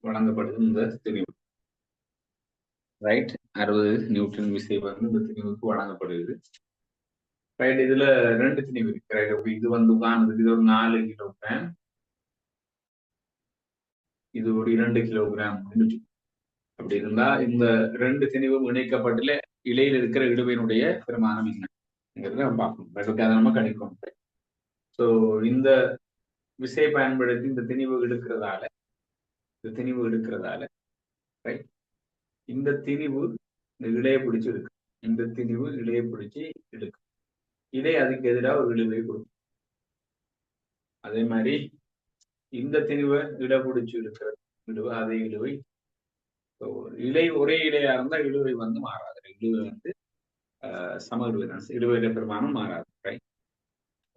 வழங்கப்படுது இந்த திணிவு. ரைட், 60 நியூட்டன் விசை வந்து இந்த திணிவுக்கு வழங்கப்படுது. ரைட், இதுல 2 திணிவு இருக்கு. ரைட், இது வந்து உதாரணத்துக்கு இது ஒரு 4 கிலோகிராம், இது ஒரு 2 கிலோகிராம். அப்படி இருந்தா இந்த 2 திணிவும் இணைக்கப்பட்டுல இலையில் இருக்கிற இடுவையினுடைய பெருமானம் என்னங்கிறத நம்ம பார்க்கணும். அதை நம்ம கணிக்கணும். ஸோ இந்த விசையை பயன்படுத்தி இந்த திணிவு எடுக்கிறதால ரைட், இந்த திணிவு இந்த இலையை பிடிச்சி இருக்கு, இந்த திணிவு இலையை பிடிச்சி எடுக்கும், இலை அதுக்கு எதிராக ஒரு இழுவை கொடுக்கும். அதே மாதிரி இந்த திணிவை இலை பிடிச்சி இருக்கிற இழுவை அதே இழுவை. இலை ஒரே இலையா இருந்தா இழுவை வந்து மாறாது. இழுவை வந்து சம இழுவை தான், இழுவையில பெருமானம் மாறாது. ரைட்,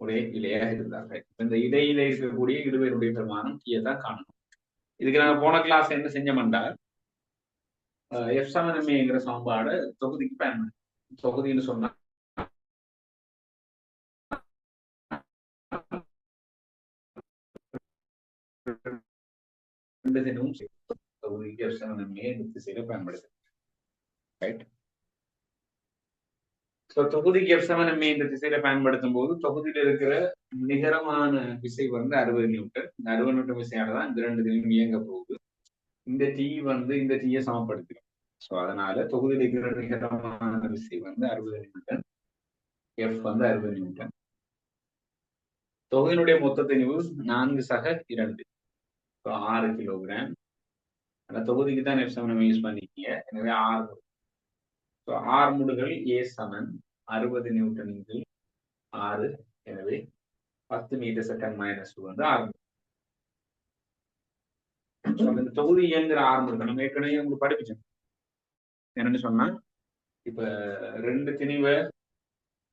ஒரே இலையாக இருந்தார். ரைட், இந்த இலையில இருக்கக்கூடிய இழுவையினுடைய பெருமானம் தான் காணணும். இதுக்கு நாங்க போன கிளாஸ் என்ன செஞ்சோம்னா எஃப் சமன்மைங்கிற சமன்பாடு தொகுதிக்கு பயன்படுது. தொகுதின்னு சொன்னா தொகுதிக்கு எஃப் சமன்மையை இந்த திசையில பயன்படுது. ரைட், தொகுதிக்கு எஃப் சமன்மை இந்த திசையில பயன்படுத்தும் போது தொகுதியில இருக்கிற நிகரமான விசை வந்து 60 நியூட்டன். இந்த 60 நியூட்டன் விசையால தான் இந்த 2 திசையும் இயங்க போகுது. இந்த டி வந்து இந்த டீயை சமப்படுத்திடும். ஸோ அதனால தொகுதியில் இருக்கிற நிகரமான விசை வந்து 60 நியூட்டன், எஃப் வந்து 60 நியூட்டன். தொகுதியினுடைய மொத்த திணிவு 4/2, 6 கிலோகிராம். அந்த தொகுதிக்கு தான் எஃப் சமன் யூஸ் பண்ணிக்கீங்க. எனவே 6 6 முடுகள் ஏ சமன் 60 நியூட்டன் இன்டு 6. எனவே 10 மீட்டர் செகண்ட் மைனஸ் 2 வந்து 6. இந்த தொகுதி இயங்குற 6 முடுகள் நம்ம ஏற்கனவே உங்களுக்கு படிப்பிச்சோம். என்னன்னு சொன்னா இப்ப 2 திணிவை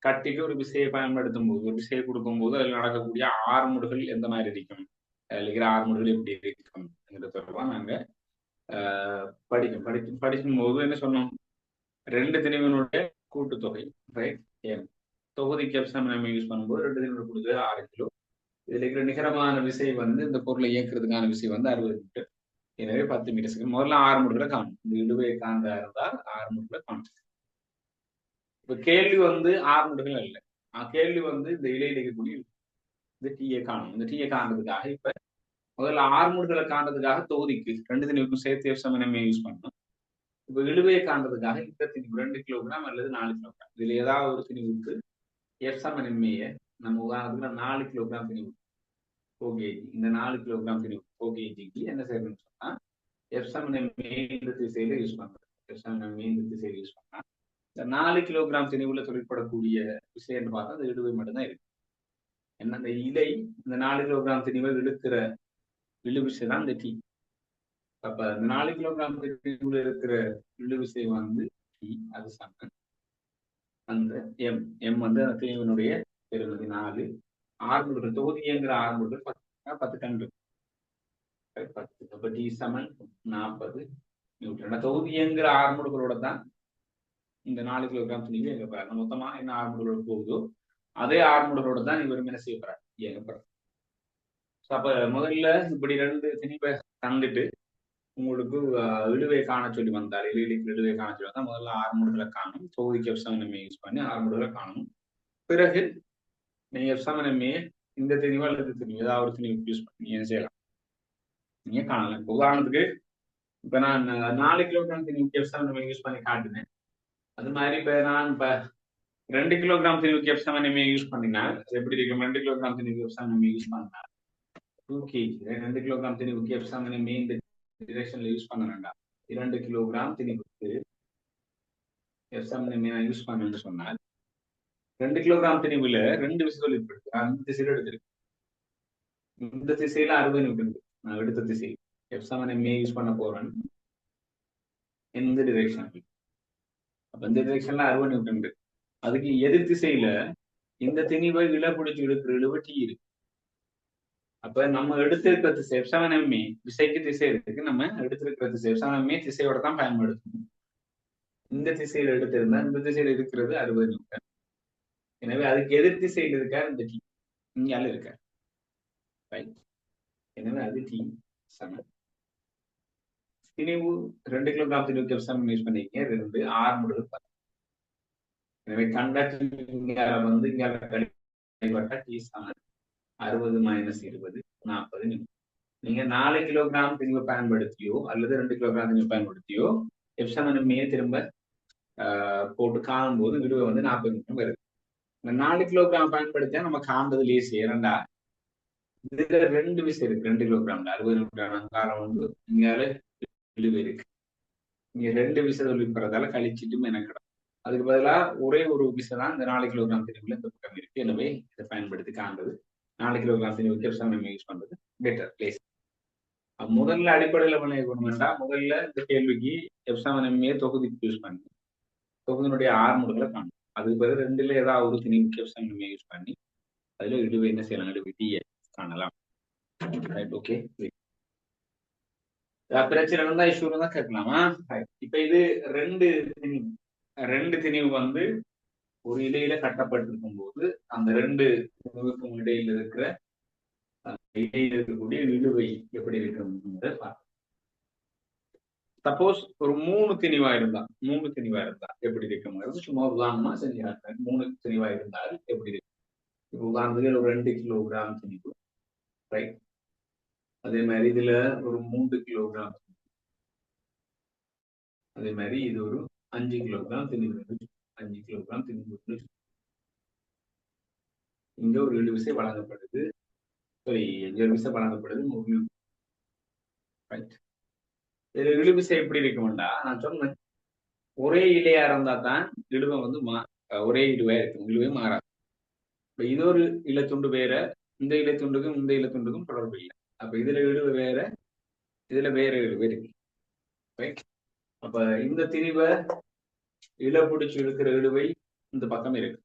கட்டிட்டு ஒரு விசையை பயன்படுத்தும் போது, ஒரு விசையை கொடுக்கும் போது அதில் நடக்கக்கூடிய 6 முடுகள் எந்த மாதிரி இருக்கும், அதில் இருக்கிற 6 முடுகள் எப்படி இருக்கும் தொடர்பா நாங்க படிக்கும் போது என்ன சொன்னோம், 2 திணிவினுடைய கூட்டுத்தொகை. ரைட், தொகுதிக்கு நம்ம யூஸ் பண்ணும்போது 2 திணிவு கொடுத்து 6 கிலோ. இதுல இருக்கிற நிகரமான விசை வந்து இந்த பொருளை இயக்குறதுக்கான விசை வந்து 60 மீட்டர். எனவே 10 மீட்டர் செகண்ட். முதல்ல 6 முடுகளை காணும். இந்த இழுவை காந்தா இருந்தால் 6 முடுகளை காணும். இப்ப கேள்வி வந்து 6 முடுகள் இல்லை, கேள்வி வந்து இந்த இலையில இருக்கக்கூடிய இந்த டீயை காணும். இந்த டீயை காண்றதுக்காக இப்ப முதல்ல 6 முடுகளை காண்றதுக்காக தொகுதிக்கு 2 திணிவுக்கும் சேர்த்து எஃப் சமன் எம்ஏ யூஸ் பண்ணணும். இப்ப இழுவையை காண்றதுக்காக இந்த திணிவு 2 கிலோகிராம் அல்லது 4 கிலோகிராம், இதுல ஏதாவது ஒரு திணிவுக்கு எஃப் சமன் எம்ஏ நம்ம உதாரணத்துல 4 கிலோகிராம் திணிவு ஓகேஜி, இந்த 4 கிலோகிராம் திணிவு ஓகேஜிக்கு என்ன செய்யணும்னு சொன்னா எஃப் சமன் எம்ஏ இந்த திசையில யூஸ் பண்றோம். எஃப் சமன் எம்ஏ இந்த திசையில யூஸ் பண்ணா இந்த 4 கிலோகிராம் திணிவுல தொழிற்படக்கூடிய விஷயம்னு பார்த்தா அந்த இழுவை மட்டும்தான் இருக்கு. என்ன, அந்த இலை இந்த 4 கிலோகிராம் திணிவை இழுக்கிற இழுவிசை தான் இந்த டி. அப்ப இந்த 4 கிலோகிராம் திணிவுல இருக்கிற இழுவிசை வந்து டி, அது சமன் அந்த எம் வந்து அந்த திணிவினுடைய பெருமதி 4. 6 முடுகள் தொகுதிங்கிற 6 முடுகள் 10 டன் இருக்கு. 10. அப்ப டி சமன் 40 நியூட்டன். தொகுதிங்கிற 6 முடுகளோட தான் இந்த 4 கிலோகிராம் திணிவு எங்க போறாங்க. மொத்தமா என்ன 6 முடுகளோட போகுதோ அதே 6 முடுகளோட தான் இவர் என்ன செய்ய போறாரு, இயங்க போறாரு. அப்ப முதல்ல இப்படி 2 திணிவை தந்துட்டு உங்களுக்கு இழுவை காண சொல்லி வந்தார், இழுவை காண சொல்லி வந்தா முதல்ல 6 முடுகளை காணும். தொகுதிக்கு எஃப் சமன் எம்ஏ யூஸ் பண்ணி 6 முடுகளை காணணும். பிறகு நீங்க எஃப் சமன் எம்ஏ இந்த திணிவு அல்லது திணிவு ஏதாவது ஒரு திணிவு யூஸ் பண்ணி என்ன செய்யலாம், நீங்க காணலாம். உதாரணத்துக்கு இப்ப நான் 4 கிலோகிராம் திணிவுக்கு எஃப் சமன் எம்ஏ யூஸ் பண்ணி காட்டினேன். அது மாதிரி இப்ப நான் 2 கிலோகிராம் திணிவுக்கு எஃப் சமன் எம்ஏ யூஸ் பண்ணினா எப்படி இருக்கும், 2 கிலோகிராம் திணிவுக்கு எஃப் சமன் எம்ஏ யூஸ் பண்ணா 2 kg. 2 கிலோகிராம் திணிவுக்கு எஃப் சமன் எம்ஏ இந்த டிரெக்ஷன்ல யூஸ் பண்ண வேண்டாம். 2 கிலோகிராம் திணிவுக்கு எஃப் சமன் எம்ஏ நான் யூஸ் பண்ணேன்னு சொன்னால் 2 கிலோகிராம் திணிவுல 2 விசைகள் ஏற்படுது. நான் இந்த திசையில எடுத்திருக்கேன். இந்த திசையில 60 நியூட்டன் நான் எடுத்த திசை எஃப் சமன் எம்ஏ யூஸ் பண்ண போறேன் இந்த டிரெக்ஷன். அப்ப இந்த டிரெக்ஷன்ல 60 நியூட்டன் இருக்கு. அதுக்கு எதிர் திசையில இந்த திணிவை இழப்பிடிச்சு எடுக்கிற இழுவை டி இருக்கு. அப்ப நம்ம எடுத்திருக்கிற திசை எஃப் சமன் எம்ஏ விசைக்கு திசை இருக்கு. நம்ம எடுத்திருக்கிற திசை எஃப் சமன் எம்ஏ திசையோட தான் பயன்படுத்தணும். இந்த திசையில எடுத்திருந்தா இந்த திசையில இருக்கிறது 60 நியூட்டன். எனவே அதுக்கு எதிர் திசையில் இருக்கார் இந்த டி, இங்கால இருக்கார். ரைட், எனவே அது டி சமன் திணிவு 2 கிலோகிராம் திணிவுக்கு எப்சிலான் யூஸ் பண்ணிருக்கீங்க. 2 ஆர்முடுகள். எனவே கண்டக்டர் வந்து இங்க கழிப்பட்ட T சமன் 60 - 20 40 நிமிடம். நீங்க 4 கிலோகிராம் திணிவு பயன்படுத்தியோ அல்லது 2 கிலோகிராம் திணிவு பயன்படுத்தியோ எப்சிலான் திரும்ப போட்டு காணும்போது விடுவை வந்து 40 நிமிடம் வருது. இந்த 4 கிலோகிராம் பயன்படுத்தியா நம்ம காண்பது லேசி. ஏனண்டா இதுல 2 விசை இருக்கு. 2 கிலோகிராம்ல 60 நிமிடம் காலம் வந்து இங்கால விழுவு இருக்கு. இங்க 2 விசை தொழிற்படுறதால கழிச்சிட்டும் எனக்கு அதுக்கு பதிலாக ஒரே ஒரு விசை தான் இந்த 4 கிலோகிராம் திணிவுல இந்த பக்கம் இருக்கு. எனவே இதை பயன்படுத்தி காண்பது 4 கிலோகிராம் திணிவுக்கு எப்சிலான் யூஸ் பண்றது பெட்டர் லேசி. முதல்ல அடிப்படையில் பண்ண வேணும்னா முதல்ல இந்த கேள்விக்கு எப்சிலான் தொகுதிக்கு யூஸ் பண்ணி தொகுதியினுடைய ஆர்முடுகளை காணும். அதுக்கு பிறகு 2ல ஏதாவது ஒரு திணிவுக்கு எப்சிலான் யூஸ் பண்ணி அதுல இடுவை என்ன செய்யலாம், இடுவை டீயை காணலாம். Right, okay. பிரச்சனை இருந்தா இஷ்யூ இருந்தா கேட்கலாமா? இப்ப இது ரெண்டு திணிவு வந்து ஒரு இலையில கட்டப்பட்டிருக்கும் போது அந்த 2 திணிவுக்கும் இடையில இருக்கக்கூடிய இழுவை எப்படி இருக்குங்கிறத பார்க்கலாம். சப்போஸ் ஒரு 3 திணிவா இருந்தா எப்படி இருக்குங்கிறது சும்மா உதாரணமா செஞ்சாங்க. 3 திணிவா இருந்தால் எப்படி இருக்கு? இப்ப உதாரணத்துக்கு ஒரு 2 கிலோகிராம் திணிவு, ரைட். அதே மாதிரி இதுல ஒரு 3 கிலோகிராம், அதே மாதிரி இது ஒரு 5 கிலோகிராம் திணிவு, 5 கிலோகிராம் திணிவு. இங்க ஒரு இழு விசை வழங்கப்படுது, சாரி இழு விசை வழங்கப்படுது. ரைட். இதுல இழு விசை எப்படி இருக்கும்டா, நான் சொன்னேன் ஒரே இலையா இருந்தா தான் இழுவை வந்து ஒரே இழுவையா இருக்கும், இழுவே மாறாது. இப்ப இது ஒரு இலத்துண்டு வேற, இந்த இலத்துண்டுக்கும் இந்த இலத்துண்டுக்கும் தொடர்பு இல்லை. அப்ப இதுல இழுவை வேற, இதுல வேற இழுவை இருக்கு. ரைட். அப்ப இந்த திணிவை இலை பிடிச்சு இழுக்கிற இழுவை இந்த பக்கம் இருக்கு,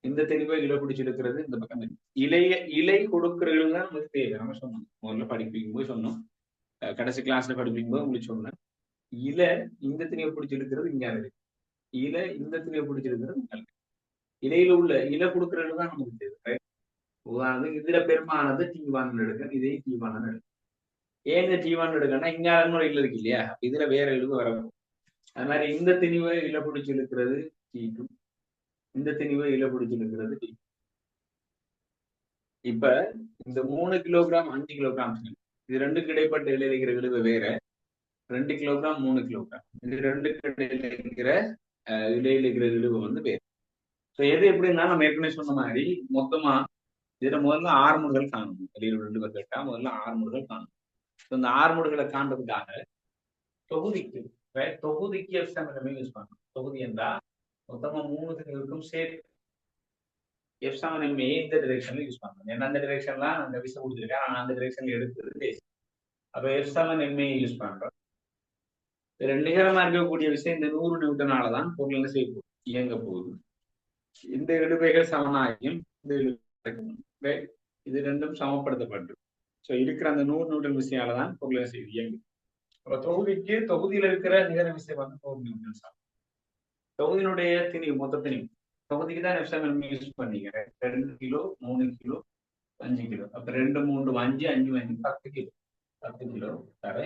இந்த திணிவை இலை பிடிச்சு இழுக்கிறது இந்த பக்கம் இருக்கு. இலை கொடுக்கிற இழுதான் நமக்கு தேவை. நம்ம சொன்னோம் முதல்ல படிப்பிக்கும் போது சொன்னோம், கடைசி கிளாஸ்ல படிப்பிக்கும் போது உங்களுக்கு சொன்னேன், இலை இந்த திணிவை பிடிச்சு இழுக்கிறது இங்க இருக்கு, இலை இந்த திணிவை பிடிச்சு இழுக்கிறது இங்க இருக்கு. இலையில உள்ள இலை கொடுக்கிற இழுதான் நமக்கு தேவை. உதாரணத்துக்கு இதுல பெருமானது T1 எடுக்க, இதே T1 எடுக்க. ஏன் இந்த T1 எடுக்கன்னா இங்க இன்னொரு இலை இருக்கு இல்லையா, இதுல வேற இழுவு வரணும். அது மாதிரி இந்த திணிவை இலை பிடிச்சு இழுக்கிறது T2, இந்த திணிவை இலை பிடிச்சு இழுக்கிறது T2. இப்ப இந்த 3 கிலோகிராம் 5 கிலோகிராம் இது ரெண்டுக்கு இடைப்பட்ட இலையில இருக்கிற இழுவை வேற, 2 கிலோகிராம் 3 கிலோகிராம் இது ரெண்டுக்கு இடையில இருக்கிற இலையில இருக்கிற இழுவை வந்து வேற. எது எப்படின்னா நம்ம ஏற்கனவே சொன்ன மாதிரி மொத்தமா இதுல முதல்ல ஆர்முடுகள் காணணும். வெளியில் 2 பேர் கேட்டா முதல்ல ஆர்முடுகள் காணணும். இந்த ஆர்முடுகளை காண்றதுக்காக தொகுதிக்கு எப்சிலான் யூஸ் பண்ணணும். தொகுதி என்றா மொத்தமா 3 திணிவுக்கும் சேர்த்து எப்சிலான் இந்த டிரெக்ஷன்ல யூஸ் பண்ணணும். ஏன்னா அந்த டிரெக்ஷன்லாம் அந்த விசை கொடுத்துருக்கேன், ஆனா அந்த டிரெக்ஷன்ல எடுக்கிறது. அப்ப எப்சிலான் யூஸ் பண்றோம். நிகரமா இருக்கக்கூடிய விஷயம் இந்த 100 நியூட்டனாலதான் பொருள் என்ன செய்ய போகுது, இயங்க போகுது. இந்த இழுவைகள் சமனாகியும் இது ரெண்டும் சமப்படுத்தப்பட்டு இருக்கிற அந்த 100 நியூட்டன் விசையாலதான் பொருள் என்ன செய்யுது, இயங்கு. அப்ப தொகுதியில இருக்கிற நிகர விசை வந்து 100 நியூட்டன் சமம். தொகுதியினுடைய திணிவு, மொத்த திணிவு தொகுதிக்கு தான் எப்சிலான் யூஸ் பண்ணிக்கிறேன். 2 கிலோ 3 கிலோ 5 கிலோ. அப்ப 2 3 5 5 5 10 கிலோ, 10 கிலோ தர.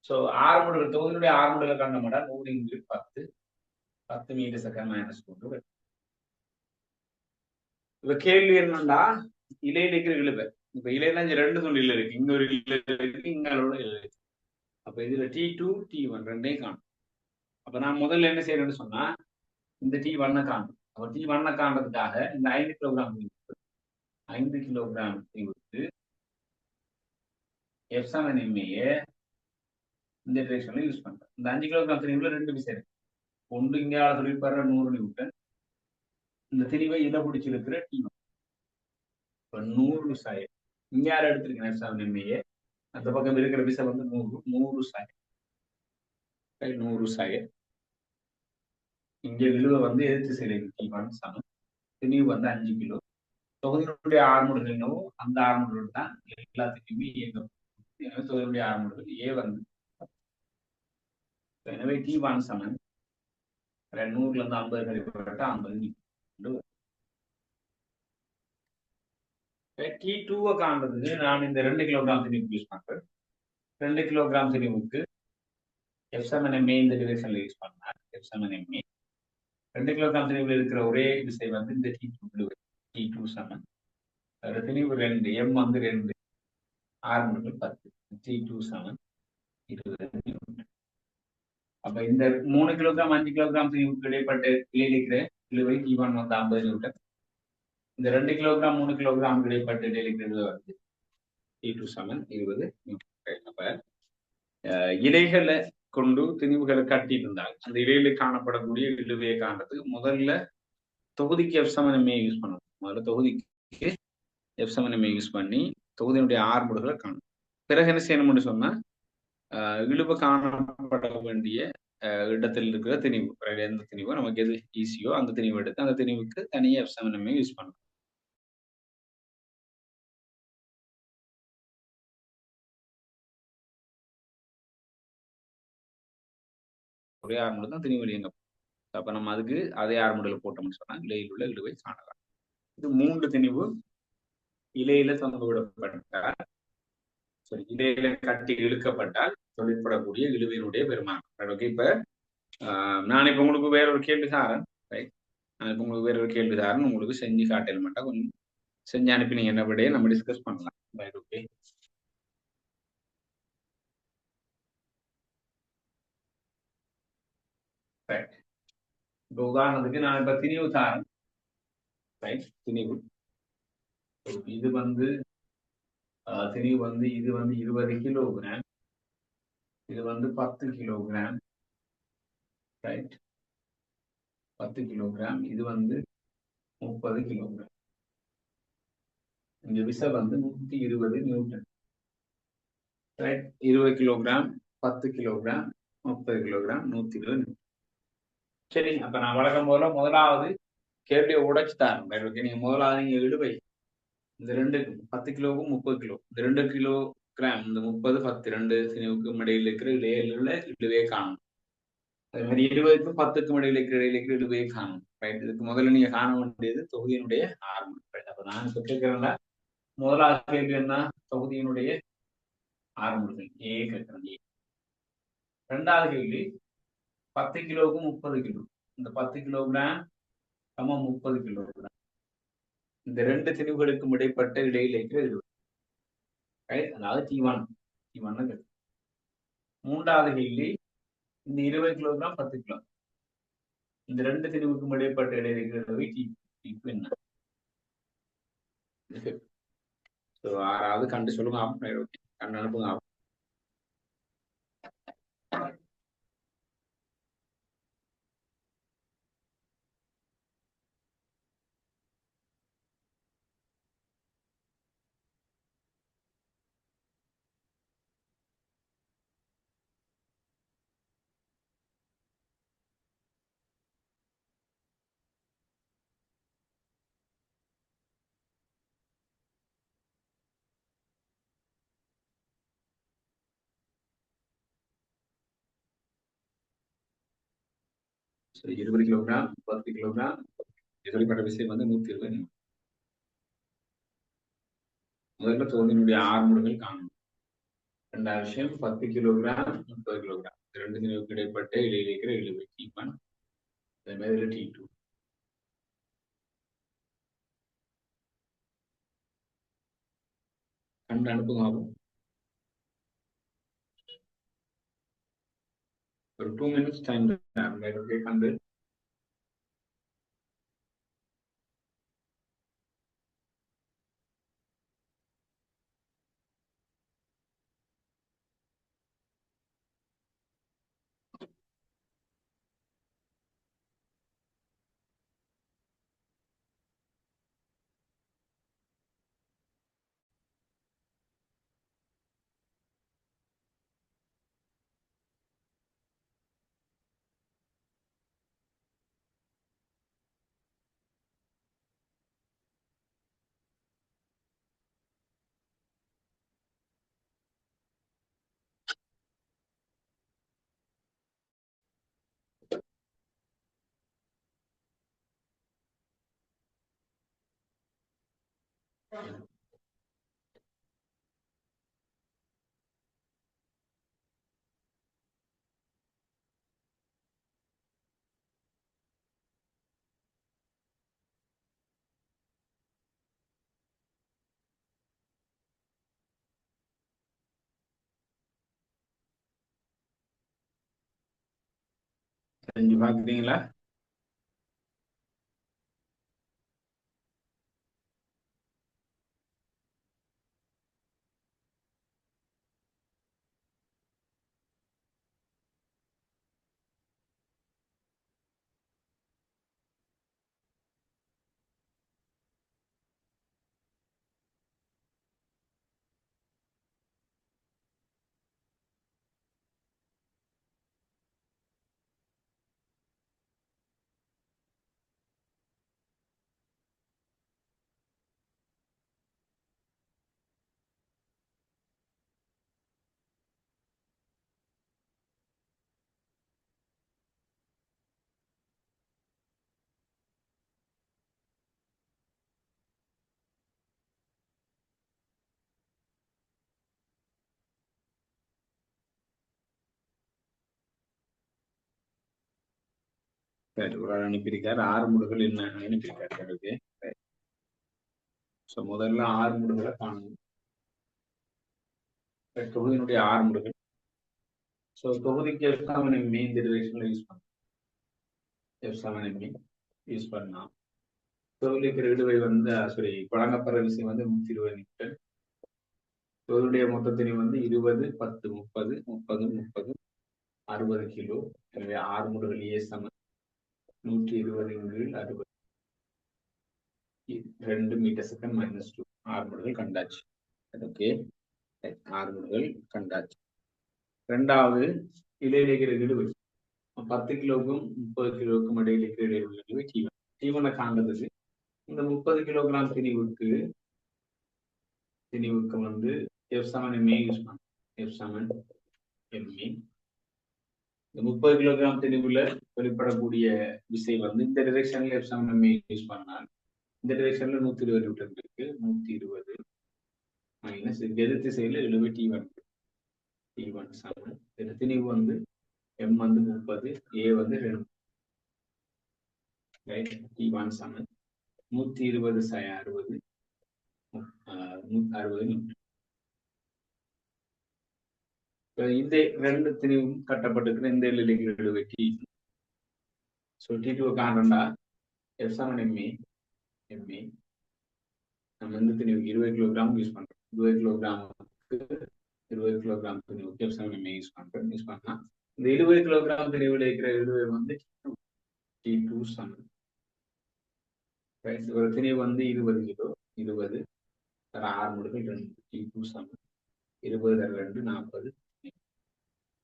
சோ ஆர்முடுகள் தொகுதியினுடைய ஆர்முடுகளை கண்டமாடா 100 × 10 10 மீட்டர் செகண்ட் -1. இப்ப கேள்வி என்னன்னா இலையில இருக்கிற இழுவை. இப்ப இலையில 2 துண்டில இருக்கு, இங்க ஒரு இலை இருக்கு, இங்க இலை இருக்கு. அப்ப இதுல T2 T1 ரெண்டையும் காணும். அப்ப நான் முதல்ல என்ன செய்யறேன்னு சொன்னா இந்த T1 காணும். அப்ப T1 காண்றதுக்காக இந்த 5 கிலோகிராம் 5 கிலோகிராம் எப்சிலான் இந்த டிரெக்ஷன்ல யூஸ் பண்றேன். இந்த 5 கிலோகிராம் திணிவுல 2 விசை இருக்கு. ஒன்று இங்க சொல்லிப்படுற 100 நியூட்டன், இந்த திணிவை இலை பிடிச்சு இருக்கிற T1. இப்ப 100 சாய இங்க யார் எடுத்திருக்கேன் எப்சிலான் அந்த பக்கம் இருக்கிற விசை வந்து 100 சாய 100 சாய. இங்க இழுவை வந்து எதிர்த்து திசையில T1 சமம், திணிவு வந்து 5 கிலோ. தொகுதியினுடைய ஆர்முடுகள் என்னவோ அந்த ஆர்முடுகள் தான் எல்லாத்துக்குமே இயங்கும். எனவே தொகுதியுடைய ஆர்முடுகள் A வந்து, எனவே T1 சமம் 100ல இருந்து 50 கழிக்கப்பட்ட 50. T2 காண்றதுக்கு நான் இந்த 2 கிலோகிராம் திணிவு யூஸ் பண்றேன். 2 கிலோகிராம் திணிவுக்கு F7MA இந்த டிரெக்ஷன்ல யூஸ் பண்ணார். F7MA 2 கிலோகிராம் திணிவில் இருக்கிற ஒரே விசை வந்து இந்த T2 சமன் திணிவு 2 M வந்து 2 ஆர்முகள் 10 T2 சமன் 20. அப்ப இந்த 3 கிலோகிராம் 5 கிலோகிராம் திணிவுக்கு இடைப்பட்ட இடையிலிருக்கிற இழுவை T1 வந்து 50 நியூட்டன். இந்த 2 கிலோகிராம் 3 கிலோகிராம் இடைப்பட்ட இடையிலிருக்கிற இழுவை வந்து T2 சமன் 20 நியூட்டன். அப்ப இலைகளை கொண்டு திணிவுகளை கட்டி இருந்தால் அந்த இலையில காணப்படக்கூடிய இழுவையை காண்றதுக்கு முதல்ல தொகுதிக்கு F7MA யூஸ் பண்ணணும். முதல்ல தொகுதிக்கு F7MA யூஸ் பண்ணி தொகுதியினுடைய ஆர்முடுகளை காணும். பிறகு என்ன செய்யணும்னு சொன்னா இழுவை காணப்பட வேண்டிய இடத்தில் இருக்கிற திணிவு, எந்த திணிவோ நமக்கு எது ஈஸியோ அந்த திணிவு எடுத்து அந்த திணிவுக்கு தனியாக F7MA யூஸ் பண்ணணும். ஒரே ஆர்முடு தான் திணிவு இயங்க. அப்ப நம்ம அதுக்கு அதே ஆர்முடுல போட்டோம்னு சொன்னா இலையில் உள்ள இழுவை காணலாம். இது 3 திணிவு இலையில தொங்க விடப்பட்டால் இலையில கட்டி இழுக்கப்பட்டால் தொழிற்படக்கூடிய இழுவையினுடைய பெருமானம். ஓகே, இப்ப நான் இப்ப உங்களுக்கு வேற ஒரு கேள்வி தாரேன். ரைட், நான் இப்ப உங்களுக்கு வேற ஒரு கேள்வி தாரேன். உங்களுக்கு செஞ்சு காட்டல் மட்டும் கொஞ்சம் செஞ்சு அனுப்பி நீங்க என்ன விடையே நம்ம டிஸ்கஸ் பண்ணலாம். Right, okay. ரைட், இப்ப உதாரணத்துக்கு நான் இப்ப திணிவு தாரேன். ரைட், திணிவு இது வந்து திணிவு வந்து இது வந்து 20 கிலோகிராம், இது வந்து 10 கிலோகிராம். ரைட், 10 கிலோகிராம், இது வந்து 30 கிலோகிராம். இங்க விசை வந்து 120 Newton. Right, 20 kilogram, 10 kilogram, 30 kilogram, 120 Newton. சரி, அப்ப நான் வழக்கம் போல முதலாவது கேள்வியை உடைச்சு தரேன். Right, okay. நீங்க முதலாவது நீங்க இழுவை இந்த 10 கிலோவுக்கும் 30 கிலோ, இந்த 2 கிலோகிராம், இந்த 30 10 2 திணிவுக்கும் இடையில் இருக்கிற இழுவையை காணும். அதே மாதிரி 20க்கும் 10க்கும் இடையில இருக்கிற இழுவையை காணும். ரைட், இதுக்கு முதல்ல நீங்க காண வேண்டியது தொகுதியினுடைய ஆர்மம். அப்ப நான் இப்ப கேட்கிறேன்ல, முதலாவது கேள்வி என்ன? தொகுதியினுடைய ஆர்முடுகள் ஏ கேட்கிறேன். ரெண்டாவது கேள்வி 10 கிலோவுக்கும் 30 கிலோ, இந்த 10 கிலோகிராம் 30 கிலோகிராம், இந்த 2 திணிவுகளுக்கும் இடைப்பட்ட இடையில இருக்கிற இழுவை. அதாவது T1 மூன்றாவது கேள்வி இந்த 20 கிலோகிராம் 10 கிலோ, இந்த 2 திணிவுக்கும் இடைப்பட்ட இடையில இருக்கிற இழுவை T2 என்ன? ஆறாவது கண்டு சொல்லுங்க. கண்டு அனுப்புங்க. சரி, 20 கிலோகிராம் 10 கிலோகிராம் சொல்லிப்பட்ட விஷயம் வந்து 120. முதல்ல தொகுதியினுடைய ஆர்முடுகள் காணும். ரெண்டாவது விஷயம் 10 கிலோகிராம் 30 கிலோகிராம் 2 திணிவுக்கு இடைப்பட்ட இடையில இருக்கிற இழுவை T1, அதே மாதிரி T2. கண்டு அனுப்புங்க. ஒரு 2 minutes டைம் கண்டு செஞ்சு பாக்குறீங்களா? சரி, ஒரு ஆள் அனுப்பியிருக்காரு. 6 முடுகள் என்ன அனுப்பியிருக்காரு. ஓகே. ஸோ முதல்ல 6 முடுகளை காணணும். தொகுதியினுடைய 6 முடுகள். ஸோ தொகுதிக்கு F7ME இந்த டிரெக்ஷன்ல யூஸ் பண்ணலாம். F7ME யூஸ் பண்ணலாம். தொகுதிக்கு இழுவை வந்து சாரி வழங்கப்படுற விசை வந்து 120 நியூட்டன். தொகுதியுடைய மொத்த திணி வந்து 20, 10, 30, 30, 30, 60 கிலோ. எனவே 6 முடுகள் ஏ சமன் 120 × 60 2 மீட்டர் செகண்ட் -2. 6 முடுகள் கண்டாச்சு. ஓகே, 6 முடுகள் கண்டாச்சு. இரண்டாவது இடையிலேக்கிற இழுவை 10 கிலோவுக்கும் 30 கிலோவுக்கும் இடையில இருக்கிற இடைவெளி T1. T1 காண்றதுக்கு இந்த 30 கிலோகிராம் திணிவுக்கு வந்து F7ME யூஸ் பண்ணலாம். F7ME இந்த 30 கிலோகிராம் திணிவுல வெளிப்படக்கூடிய விசை வந்து இந்த டிரெக்ஷன்ல F7ME யூஸ் பண்ணால் இந்த டிரெக்ஷன்ல 120 நியூட்டன் இருக்கு. 120 மைனஸ் எதிர் திசையில இழுவை T1 சமன். இந்த திணிவு வந்து M வந்து 30, A வந்து 2. ரைட். T1 சமன் 120 - 60 60 நியூட்டன். இந்த ரெண்டு திணிவும் கட்டப்பட்டிருக்கிற இந்த இழுவை T. ஸோ T2 காணண்டா F7ME நம்ம இந்த திணிவுக்கு 20 கிலோகிராம் யூஸ் பண்றோம். 20 கிலோகிராம் திணிவுக்கு F7ME யூஸ் பண்ணலாம். இந்த 20 கிலோகிராம் திணிவுல இருக்கிற இழுவை வந்து T2 சமன். ஒரு திணிவு வந்து 20 கிலோ. 20 6 முடுகள் 2. T2 சமன் 20 × 2 40.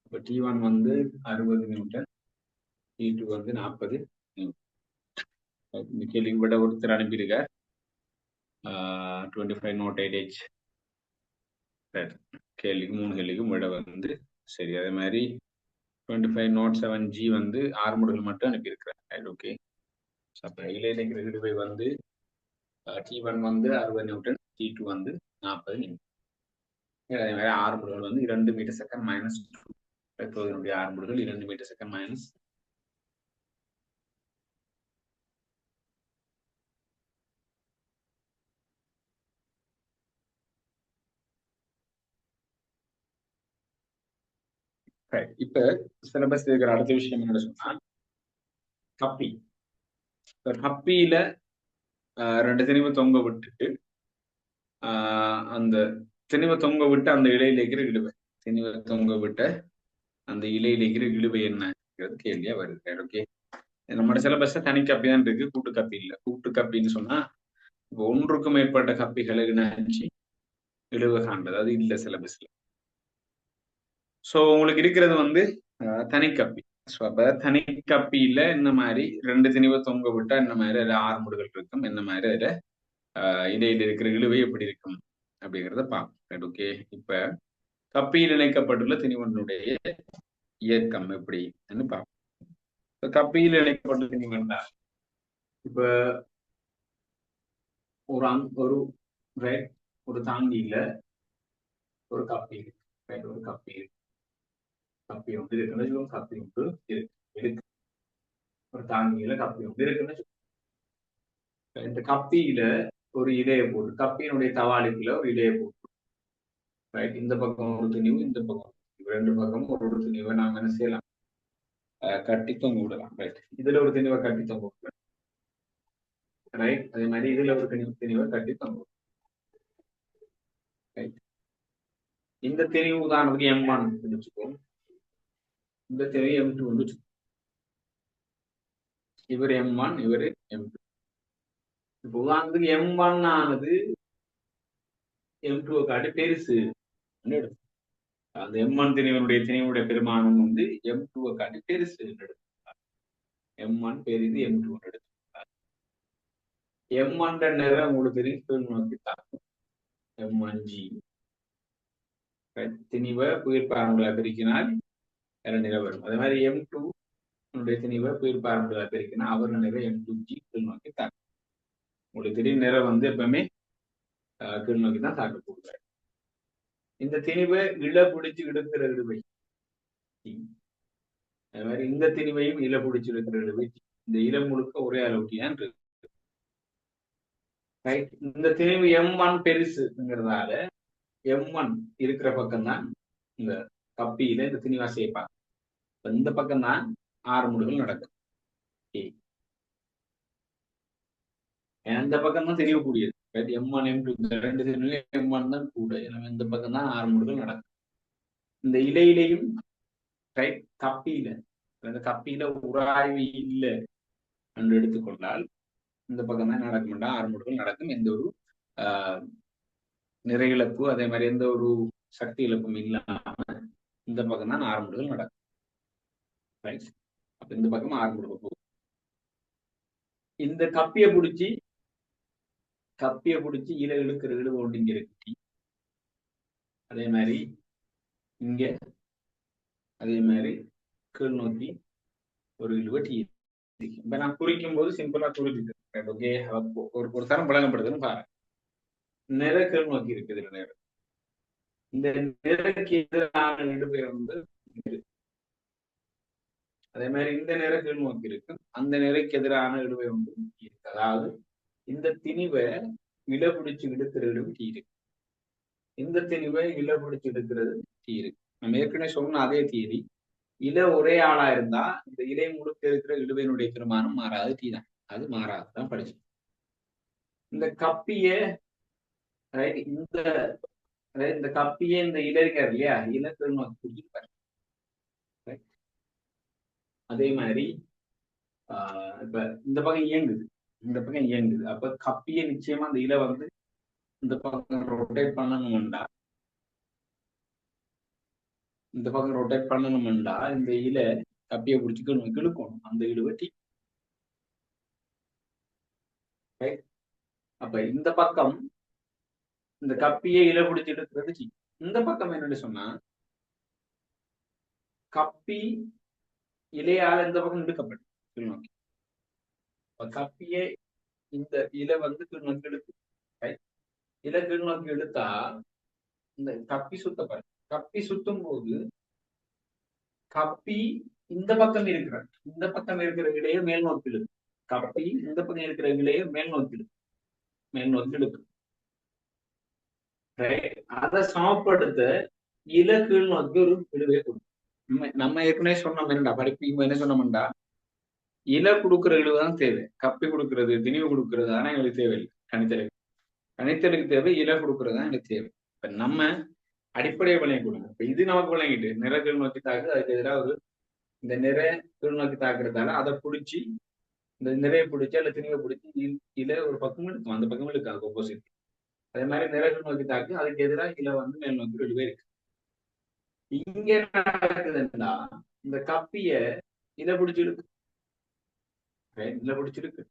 இப்போ T1 வந்து 60 நியூட்டன், T2 வந்து 40 நியூட்டன். இந்த கேள்விக்கு விட ஒருத்தர் அனுப்பியிருக்க 2508H. கேள்விக்கு 3 கேள்விக்கும் விட வந்து சரி. அதே மாதிரி 2507G வந்து 6 முடுகள் மட்டும் அனுப்பியிருக்கிறார். ஓகே. அப்ப இடையிலேக்கிற இழுவை வந்து T1 வந்து 60 நியூட்டன், T2 வந்து 40 நியூட்டன். அதே மாதிரி 6 முடுகள் வந்து 2 மீட்டர் செகண்ட் -2. தொகுதியினுடைய 6 முடுகள் 2 மீட்டர் செகண்ட் -. இப்ப சிலபஸ் இருக்கிற அடுத்த விஷயம் என்ன சொன்னா கப்பி. கப்பியில 2 திணிவை தொங்க விட்டுட்டு அந்த திணிவை தொங்க விட்டு அந்த இலையில இருக்கிற இழுவை திணிவை தொங்க விட்ட அந்த இலையில இருக்கிற இழுவை என்னங்கிறது கேள்வியா வருது. ஓகே. நம்மளோட சிலபஸ்ல தனி கப்பி தான் இருக்கு, கூட்டு கப்பி இல்லை. கூட்டு கப்பின்னு சொன்னா இப்போ ஒன்றுக்கும் மேற்பட்ட கப்பிகளை இணைச்சி இழுவை காண்றது அது இல்லை சிலபஸ்ல. ஸோ உங்களுக்கு இருக்கிறது வந்து தனிக்கப்பி. ஸோ அப்ப தனிக்கப்பியில இந்த மாதிரி 2 திணிவை தொங்க விட்டா இந்த மாதிரி அதுல 6 முடுகள் இருக்கும். இந்த மாதிரி அதுல இடையில இருக்கிற இழுவை எப்படி இருக்கும் அப்படிங்கிறத பார்ப்போம். ஓகே. இப்ப கப்பியில் இணைக்கப்பட்டுள்ள திணிவனுடைய இயக்கம் எப்படின்னு பார்ப்போம். கப்பியில் இணைக்கப்பட்ட திணிவன்னா இப்ப ஒரு ரைட் ஒரு தாங்கியில ஒரு கப்பி இருக்கு. ஒரு கப்பி இருக்கு. கப்பி ஒன்று இருக்குன்னு கப்பி ஒன்று இருக்கு. ஒரு தாங்கியில கப்பி ஒன்று இருக்குன்னு இந்த கப்பியில ஒரு இலையை போட்டு கப்பியினுடைய தவாளிக்குள்ள ஒரு இலையை போட்டு ரைட். இந்த பக்கம் ஒரு துணிவு, இந்த பக்கம் 2 பக்கமும் ஒரு துணிவை நாம என்ன செய்யலாம் கட்டி தொங்க விடலாம். ரைட், இதுல ஒரு திணிவை கட்டி தொங்க விடலாம். ரைட், அதே மாதிரி இதுல ஒரு திணிவை கட்டி தொங்க விடலாம். ரைட், இந்த திணிவு உதாரணத்துக்கு M1 வச்சுக்கோ, இந்த திணிவு M2 வச்சுக்கோ. இவர் M1, இவர் M2. இப்போ உதாரணத்துக்கு M1 ஆனது M2 காட்டி பெருசு. அந்த M1 திணிவனுடைய திணிவுடைய பெருமானம் வந்து M2 காட்டி பெருசு. M1 பெரிது, M2 எடுத்து M1 நேரம் உங்களுக்கு தெரியும் நோக்கி தாக்கும். M1G திணிவை புயல் பாரம்பரிய பெருக்கினால் நிறை வரும். அதே மாதிரி M2 திணிவை புயல் பாரம்பரிய பெருக்கினால் அவர் நிறை M2G கீழ் நோக்கி தாக்கும். உங்களுக்கு தெரியும் நிறை வந்து எப்பவுமே கீழ் நோக்கி தான் தாக்க போகிறார். இந்த திணிவை இழ பிடிச்சு எடுக்கிற இழுவை, அது மாதிரி இந்த திணிவையும் இழ பிடிச்சு எடுக்கிற இழுவை. இந்த இளம் முழுக்க ஒரே அளவுக்கு தான் இருக்கு. இந்த திணிவு M1 பெருசுங்கிறதால M1 இருக்கிற பக்கம் தான் இந்த கப்பியில இந்த திணிவா சேர்ப்பாங்க. இந்த பக்கம் தான் 6 முடுகள் நடக்கும். இந்த பக்கம் தான் தெரியக்கூடியது. M1 M2 ரெண்டு திணிவுல M1 தான் கூட. இந்த பக்கம் தான் 6 முடுகள் நடக்கும். இந்த இலையிலையும் கப்பியில, இந்த கப்பியில உராய்வு இல்லை என்று எடுத்துக்கொண்டால் இந்த பக்கம் தான் நடக்கும். 6 முடுகள் நடக்கும். எந்த ஒரு நிறை இழப்பு, அதே மாதிரி எந்த ஒரு சக்தி இழப்பும் இல்லாம இந்த பக்கம் தான் 6 முடுகள் நடக்கும். அப்ப இந்த பக்கம் 6 முடுகள் போகும். இந்த கப்பியை பிடிச்சி இல இழுக்கிற இழுவு ஒன்று இங்க இருக்கு. அதே மாதிரி இங்க, அதே மாதிரி கீழ் நோக்கி ஒரு இழுவை T. இப்ப நான் குறிக்கும் போது சிம்பிளா குறிப்பிட்டு ஓகே, ஒரு தரம் வழங்கப்படுதுன்னு பாருங்க. நிற கீழ் நோக்கி இருக்குது நேரம். இந்த நிறக்கு எதிரான இழுவை வந்து அதே மாதிரி இந்த நிற கீழ் நோக்கி இருக்கு. அந்த நிறைக்கு எதிரான இழுவை வந்து இருக்கு. அதாவது இந்த திணிவை இல பிடிச்சு இழுக்கிற இழுவு T இருக்கு. இந்த திணிவை இல பிடிச்சு எடுக்கிறது T இருக்கு. நம்ம ஏற்கனவே சொன்ன அதே தியரி. இல ஒரே ஆளா இருந்தா இந்த இலை முழுக்க இருக்கிற இழுவையினுடைய பெருமானம் மாறாது, T தான். அது மாறாதுதான் படிச்சு. இந்த கப்பிய இந்த கப்பிய இந்த இலை இருக்காரு இல்லையா, இல கீழ் நோக்கி பிடிச்சிருப்பாரு. அதே மாதிரி இப்ப இந்த பக்கம் இயங்குது, இந்த பக்கம் இயங்குது. அப்ப கப்பிய நிச்சயமா அந்த இலை வந்து இந்த பக்கம் ரொட்டேட் பண்ணணும்டா, இந்த பக்கம் ரொட்டேட் பண்ணணும்டா இந்த இலை கப்பியை பிடிச்சிக்கணும், இழுக்கணும். அந்த இழுவட்டி. அப்ப இந்த பக்கம் இந்த கப்பியை இலை பிடிச்சி எடுக்கிறது. இந்த பக்கம் என்னன்னு சொன்னா கப்பி இலையால இந்த பக்கம் இழுக்கப்படும் கீழ் நோக்கி. கப்பியை இந்த இலை வந்து கீழ் நோக்கி இழுக்கு. இலை கீழ் நோக்கி இழுத்தா இந்த கப்பி சுத்தப்படும். கப்பி சுத்தும் போது கப்பி இந்த பக்கம் இருக்கிற இலையை மேல் நோக்கி இழுக்கு. கப்பி இந்த பக்கம் இருக்கிற இலையை மேல் நோக்கி இழுக்கு. அதை சமப்படுத்த இல கீழ் நோக்கி ஒரு இழுவை கொடுக்கும். நம்ம ஏற்கனவே சொன்னோம் என்னடா படிப்பு என்ன சொன்னோம்டா, இல கொடுக்குற இழுவுதான் தேவை. கப்பி கொடுக்கறது, திணிவு கொடுக்கறது ஆனா எங்களுக்கு தேவையில்லை. கணித்தலுக்கு தேவை இல கொடுக்கறது தான் எனக்கு தேவை. இப்ப நம்ம அடிப்படையை வழங்கி கொடுங்க. இப்ப இது நமக்கு வழங்கிட்டு நிற கீழ் நோக்கி தாக்குது, அதுக்கு எதிராக ஒரு இந்த நிற கீழ் நோக்கி தாக்குறதால அதை பிடிச்சி, இந்த நிறைய பிடிச்சி அல்ல திணிவை பிடிச்சி இல ஒரு பக்கம் இருக்கும், அந்த பக்கம் இருக்காது ஆப்போசிட். அதே மாதிரி நிற கீழ் நோக்கி தாக்கு, அதுக்கு எதிராக இல வந்து மேல் நோக்கி இழுவே இருக்கு. இங்க என்ன நடக்குதுன்னா இந்த கப்பிய இல பிடிச்சிருக்கு, இல பிடிச்சிருக்கு.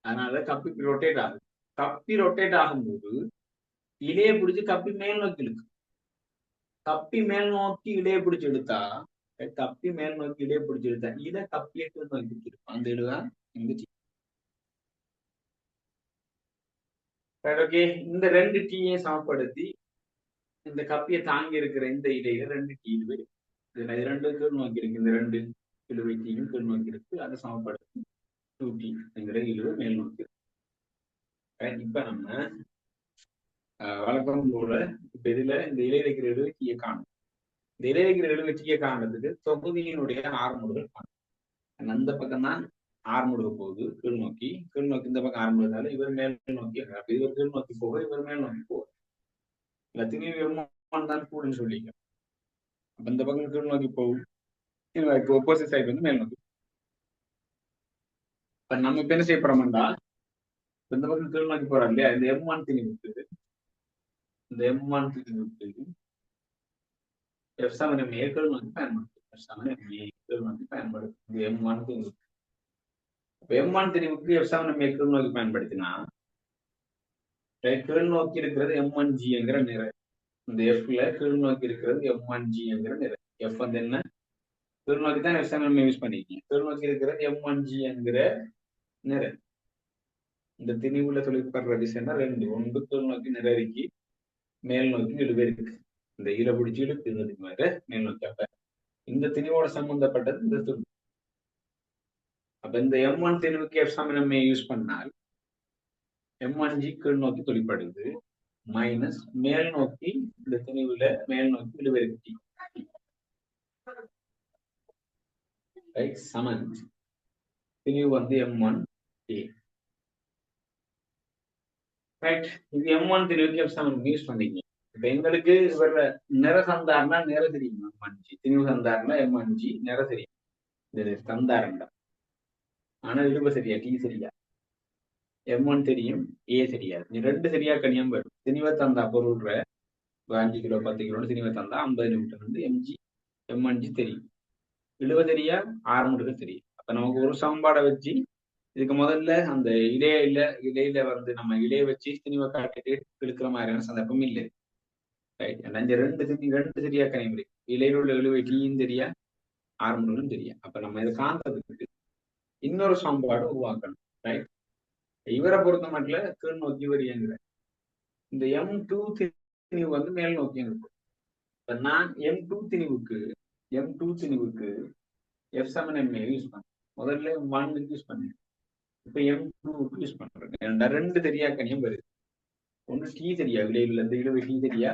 அதனால கப்பி ரொட்டேட் ஆகுது. கப்பி ரொட்டேட் ஆகும்போது இலைய பிடிச்சி கப்பி மேல் நோக்கி இழுக்கு. கப்பி மேல் நோக்கி இலைய பிடிச்சி எடுத்தா, கப்பி மேல் நோக்கி இலைய பிடிச்சி எடுத்தா இல கப்பியை கீழ் நோக்கி பிடிச்சிருக்கும். அந்த இழுதான் இங்க. ஓகே, இந்த ரெண்டு டீயை சமப்படுத்தி இந்த கப்பியை தாங்கி இருக்கிற இந்த இலையில 2 T இழுவை, இது 2 கீழ் நோக்கி இருக்கு. இந்த 2 இழுவை டீயும் கீழ் நோக்கி இருக்கு. அதை சமப்படுத்தி 2T என்கிற இழுவை மேல் நோக்கி இருக்கு. இப்ப நம்ம வழக்கம் போல இப்ப இதுல இந்த இலையில இருக்கிற இழுவை டீயை காணும். இடையில எழுவற்றிய காரணத்துக்கு தொகுதியினுடைய ஆர்முடுகள் அந்த பக்கம் தான் ஆர்முடுக போகுது கீழ் நோக்கி இந்த பக்கம் ஆர்முடுதால இவர் மேல் நோக்கி இவர் கீழ் நோக்கி போக இவர் மேல் நோக்கி போகுது எல்லாத்தையும் தான் கூடுன்னு சொல்லிங்க அப்ப இந்த பக்கம் கீழ் நோக்கி போகும் இப்போ ஒப்போசிட் சைடு வந்து மேல் நோக்கி இப்ப நம்ம இப்ப என்ன செய்யப்படுறோம்டா இந்த பக்கம் கீழ் நோக்கி போறோம் இல்லையா இந்த M1 திணிவுக்கு இந்த M1 திணிவுக்கு F7 மேற்கோள் நோக்கி பயன்படுத்தும் F7 மேற்கோள் நோக்கி பயன்படுத்தும் இந்த M1 திணிவுக்கு M1 திணிவுக்கு F7 மேற்கோள் நோக்கி பயன்படுத்தினா கீழ் நோக்கி இருக்கிறது M1G என்கிற நிறை இந்த Fல கீழ் நோக்கி இருக்கிறது M1G என்கிற நிறை F வந்து என்ன கீழ் நோக்கி தான் F7 யூஸ் பண்ணிருக்கீங்க கீழ் நோக்கி இருக்கிறது M1G என்கிற நிறை இந்த திணிவுல தொழிற்படுற விஷயம்னா ரெண்டு ஒன்று கீழ் நோக்கி நிறைவேறி மேல் நோக்கி இழுவே இருக்கு இந்த ஈர பிடிச்சி இழுக்கு மேல மேல் நோக்கி அப்ப இந்த திணிவோட சம்பந்தப்பட்டது இந்த துணி அப்ப இந்த M1 திணிவுக்கு F7 யூஸ் பண்ணால் M1G கீழ் நோக்கி தொழிற்படுது மைனஸ் மேல் நோக்கி இந்த திணிவுல மேல் நோக்கி இழுவே இருக்கு சமன் திணிவு வந்து M1A ரைட் இது M1 திணிவுக்கு F7 யூஸ் பண்ணீங்க இப்ப எங்களுக்கு இவர நிற சந்தாருன்னா நிற தெரியும் M1G திணிவு சந்தாருன்னா M1G நிற தெரியும் இது சந்தாரண்டா ஆனா இழுவ சரியா T சரியா M1 தெரியும் A தெரியாது ரெண்டு சரியா கணியம் வரும் திணிவை தந்தா பொருள்ற 5 கிலோ 10 கிலோ திணிவை தந்தா 50 நிமிடம் வந்து M1G தெரியும் இழுவ தெரியா 6 முடுக்கு தெரியும் அப்ப நமக்கு ஒரு சமன்பாடை வச்சு இதுக்கு முதல்ல அந்த இடையில வந்து நம்ம இடையை வச்சு திணிவை காட்டிட்டு இழுக்கிற மாதிரியான சந்தர்ப்பம் இல்லை ரைட் ரெண்டு சரியா கணியம் இருக்கு இலையில உள்ள இழுவை டீயும் தெரியா ஆரம்பங்களும் தெரியும் அப்ப நம்ம இதை காண்றதுக்கு இன்னொரு சமன்பாடு உருவாக்கணும் ரைட் இவரை பொறுத்த மட்டும் கீழ் நோக்கி இவர் இயங்குற இந்த M2 திணிவு வந்து மேல் நோக்கி இருக்கும் இப்ப நான் M2 திணிவுக்கு F7 யூஸ் பண்ணேன் முதல்ல 1 யூஸ் பண்ணேன் இப்ப M2 யூஸ் பண்றேன் ரெண்டு தெரியா கணியம் வருது ஒன்று T தெரியா விளைவுல இந்த இழுவை T தெரியா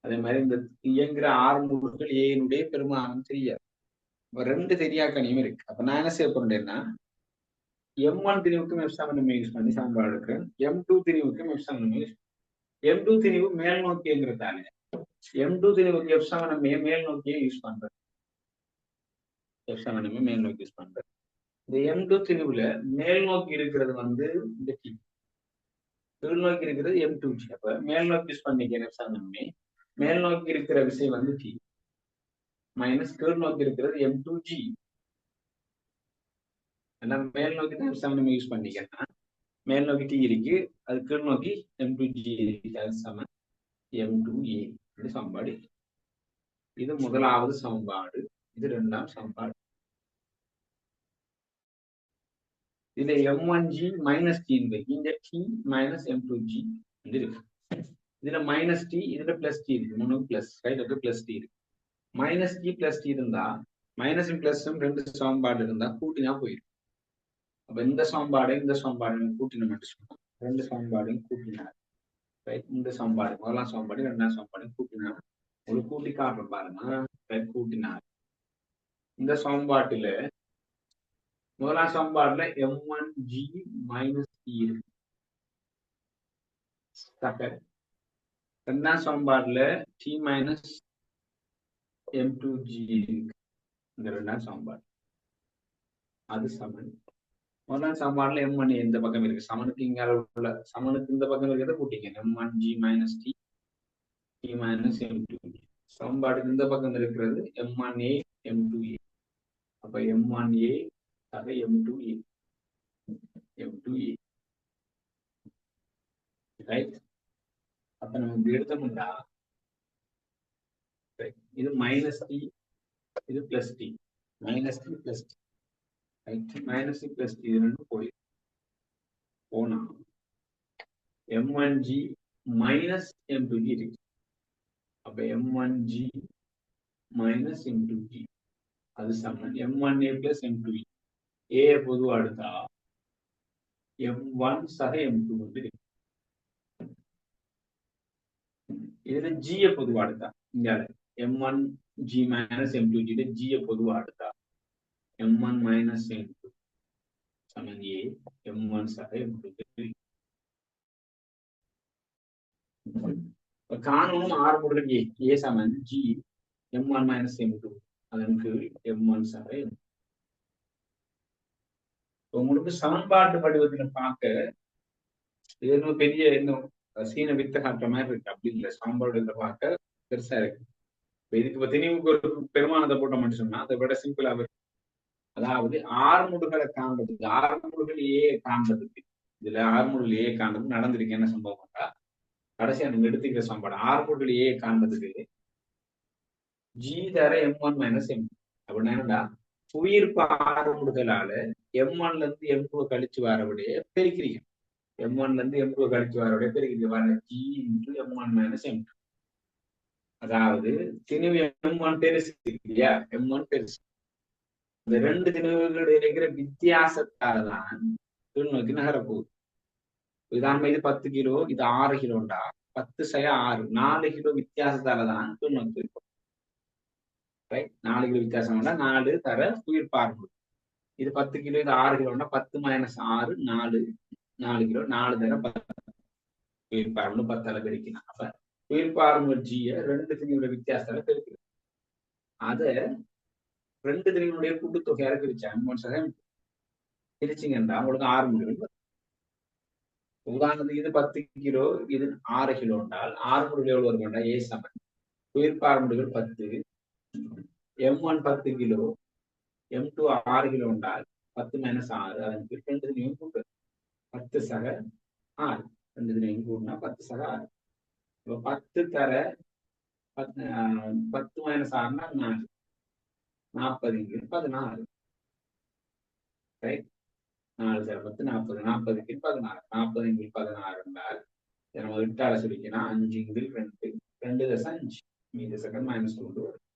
அதே மாதிரி இந்த இயங்குற ஆரம்பங்கள் ஏனுடைய பெருமானம் தெரியாது ரெண்டு தெரியா கணியம் இருக்கு அப்ப நான் என்ன செய்ய போறேன்னா M1 திணிவுக்கும் F7 யூஸ் பண்ணி சமன்பாடு எடுக்கிறேன் M2 திணிவுக்கும் F7 யூஸ் M2 திணிவு மேல் நோக்கி என்கிறதானே M2 திணிவுக்கு F7 மேல் நோக்கியே யூஸ் பண்றேன் F7 மேல் நோக்கி யூஸ் பண்றேன் இந்த M2 திணிவுல மேல் நோக்கி இருக்கிறது வந்து இந்த T கீழ் நோக்கி இருக்கிறது M2G அப்ப மேல் நோக்கி யூஸ் பண்ணிக்கிறேன் F7 மேல் நோக்கி இருக்கிற விசை வந்து T மைனஸ் கீழ் நோக்கி இருக்கிறது M2G எல்லாம் மேல் நோக்கி தான் F7 யூஸ் பண்ணிக்கிறேன் மேல் நோக்கி T இருக்கு அது கீழ் நோக்கி M2G இருக்கு அது சமன் M2A இது சமன்பாடு இது முதலாவது சமன்பாடு இது இரண்டாம் சமன்பாடு இதுல M1G மைனஸ் T இந்த T மைனஸ் M2G இருக்கு இதுல மைனஸ் T இதுல பிளஸ் T இருக்கு மூணு பிளஸ் ரைட் அது பிளஸ் T இருக்கு மைனஸ் T பிளஸ் T இருந்தா மைனஸும் பிளஸும் ரெண்டு சமன்பாடு இருந்தா கூட்டினா போயிடும் அப்ப இந்த சமன்பாடையும் கூட்டின மட்டும் சொன்னோம் ரெண்டு சமன்பாடையும் கூட்டினார் ரைட் இந்த சமன்பாடு முதலாம் சமன்பாடு ரெண்டாம் சமன்பாடையும் கூட்டினார் ஒரு கூட்டி காட்டுற பாருங்க கூட்டினார் இந்த சமன்பாட்டுல முதலாம் சமன்பாடுல M1G மைனஸ் T இருக்கு ரெண்டாம் சமன்பாடுல T மைனஸ் M2G இருக்கு இந்த ரெண்டாம் சமன்பாடு அது சமன் முதலாம் சமன்பாடுல M1 எந்த பக்கம் இருக்கு சமனுக்கு இங்க உள்ள சமனுக்கு இந்த பக்கம் இருக்கிறத கூட்டிங்க M1G minus T minus M2G சமன்பாடுக்கு இந்த பக்கம் இருக்கிறது M1A M2A அப்ப M1A ஆக M2A ரைட் அப்ப நம்ம எடுத்தோம்னா இது மைனஸ் T இது plus T minus T plus T right minus T plus T இது ரெண்டும் போனா M1G மைனஸ் M2G இருக்கு அப்ப M1G மைனஸ் M2G அது சமன் M1A பிளஸ் M2A A பொதுவா எடுத்தா M1 சக M2 வந்து இருக்கு இதுல G பொதுவா எடுத்தா இங்க M1 g minus m two g ஜியை பொதுவாக எடுத்தா m1 மைனஸ் m2 சமன் ஏ m1 சக m2 காணணும் ஆறு ஏ ஏ சமன் ஜி m1 மைனஸ் m2 அதன் கீழ் m1 சக m2. உங்களுக்கு சமன்பாட்டு வடிவத்தில் பார்க்க இது பெரிய இன்னும் சீன வித்த காட்டுற மாதிரி இருக்கு. அப்படி இல்லை, சமன்பாடு பார்க்க பெருசா இருக்கு. இதுக்கு இப்ப திணிவுக்கு ஒரு பெருமானத்தை போட்ட மட்டும் சொன்னா அதை விட சிம்பிளா இருக்கு. அதாவது ஆறுமுடுகளை காண்பதுக்கு ஆறுமுடுகள் ஏ காண்பதுக்கு இதுல ஆறுமுடுகள் ஏ காண்பது நடந்திருக்கு. என்ன சம்பவம்டா கடைசியா நீங்க எடுத்துக்கிற சம்பளம் ஆறுமுடுகள் ஏ காண்பதுக்கு ஜி தர m1 மைனஸ் m2 அப்படின்னா என்னடா புவியீர்ப்பு ஆறுமுடுகளால m1ல இருந்து m2 கழிச்சு வரவிடைய பெருக்கிறீங்க. m1ல இருந்து m2 கழிச்சு வரவிடைய பெருக்கிறீங்க வர G into m1 minus m2. அதாவது திணிவு m1 பெருசு இல்லையா, m1 பெருசு. இந்த ரெண்டு திணிவுகளுடைய இருக்கிற வித்தியாசத்தால்தான் நோக்கி நகரப்போகுது. உதாரணம் இது 10 கிலோ, இது 6 கிலோண்டா 10 சய 6 4 கிலோ வித்தியாசத்தாலதான் நோக்கி இருக்கும். ரைட், 4 கிலோ வித்தியாசம் வேண்டாம் 4 தர உயிர் பார்ப்பு. இது 10 கிலோ, இது 6 கிலோண்டா 10 மைனஸ் 6 4 கிலோ 4 தர 10 உயிர் பார்ப்பு 10 பெருக்கணும். அப்ப உயிர் பார்ப்பு ஜிய ரெண்டு திணிவுடைய வித்தியாசத்தால பெருக்குது. அத ரெண்டு திணிவுடைய கூட்டுத்தொகையால பிரிச்சாங்க. பிரிச்சிங்கன்னா உங்களுக்கு 6 முடிவுகள். உதாரணத்துக்கு இது 10 கிலோ, இது 6 கிலோ என்றால் 6 முடிவுகள் எவ்வளவு வருமாண்டா ஏ சமன் உயிர் பார்முடிகள் 10 m1 10 கிலோ m2 6 கிலோ என்றால் 10 மைனஸ் 6 அதற்கு ரெண்டு திணிவும் கூட்டு 10 சக 6 ரெண்டு திணிவும் கூட்டினா 10 சக 6. இப்போ 10 தர 10 மைனஸ் 6னா 4 40 16. ரைட், 4 தர 10 40 40 16 40 16 என்றால் நம்ம விட்டால சொல்லிக்கணும் 5 2 2 தசம் 5 மீது செகண்ட் மைனஸ் 2 வரும்.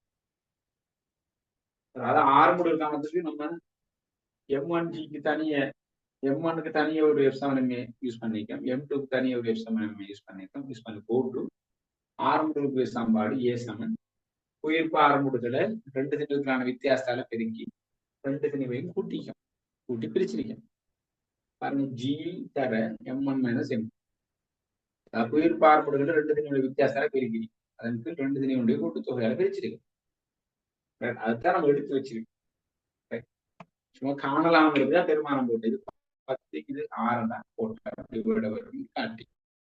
அதாவது 6 முடிவு காலத்துக்கு நம்ம m1Gக்கு தனிய m1க்கு தனிய ஒரு எப்சிலான் யூஸ் பண்ணிக்கோம், m2க்கு தனிய ஒரு எப்சிலான் யூஸ் பண்ணிக்கோம். யூஸ் பண்ணி போட்டு 6 முடிவுக்கு சமன்பாடு ஏ சமன் உயிர்ப்பு 6 முடிவுகளை ரெண்டு திணிவுக்கான வித்தியாசத்தால பெருக்கி ரெண்டு திணிவையும் கூட்டி பிரிச்சிருக்கோம். பாருங்க, ஜி தர m1 மைனஸ் m2 உயிர் பார்முடுகள் ரெண்டு திணிவுடைய வித்தியாசத்தால பெருக்கிறீங்க. அதற்கு ரெண்டு திணிவுடைய கூட்டுத்தொகையால பிரிச்சிருக்கோம். அதுதான் நம்ம எடுத்து வச்சிருக்கோம். சும்மா காணலாம்ங்கிறது பெருமானம் போட்டு இது 10 இது 6 தான் போட்டு காட்டி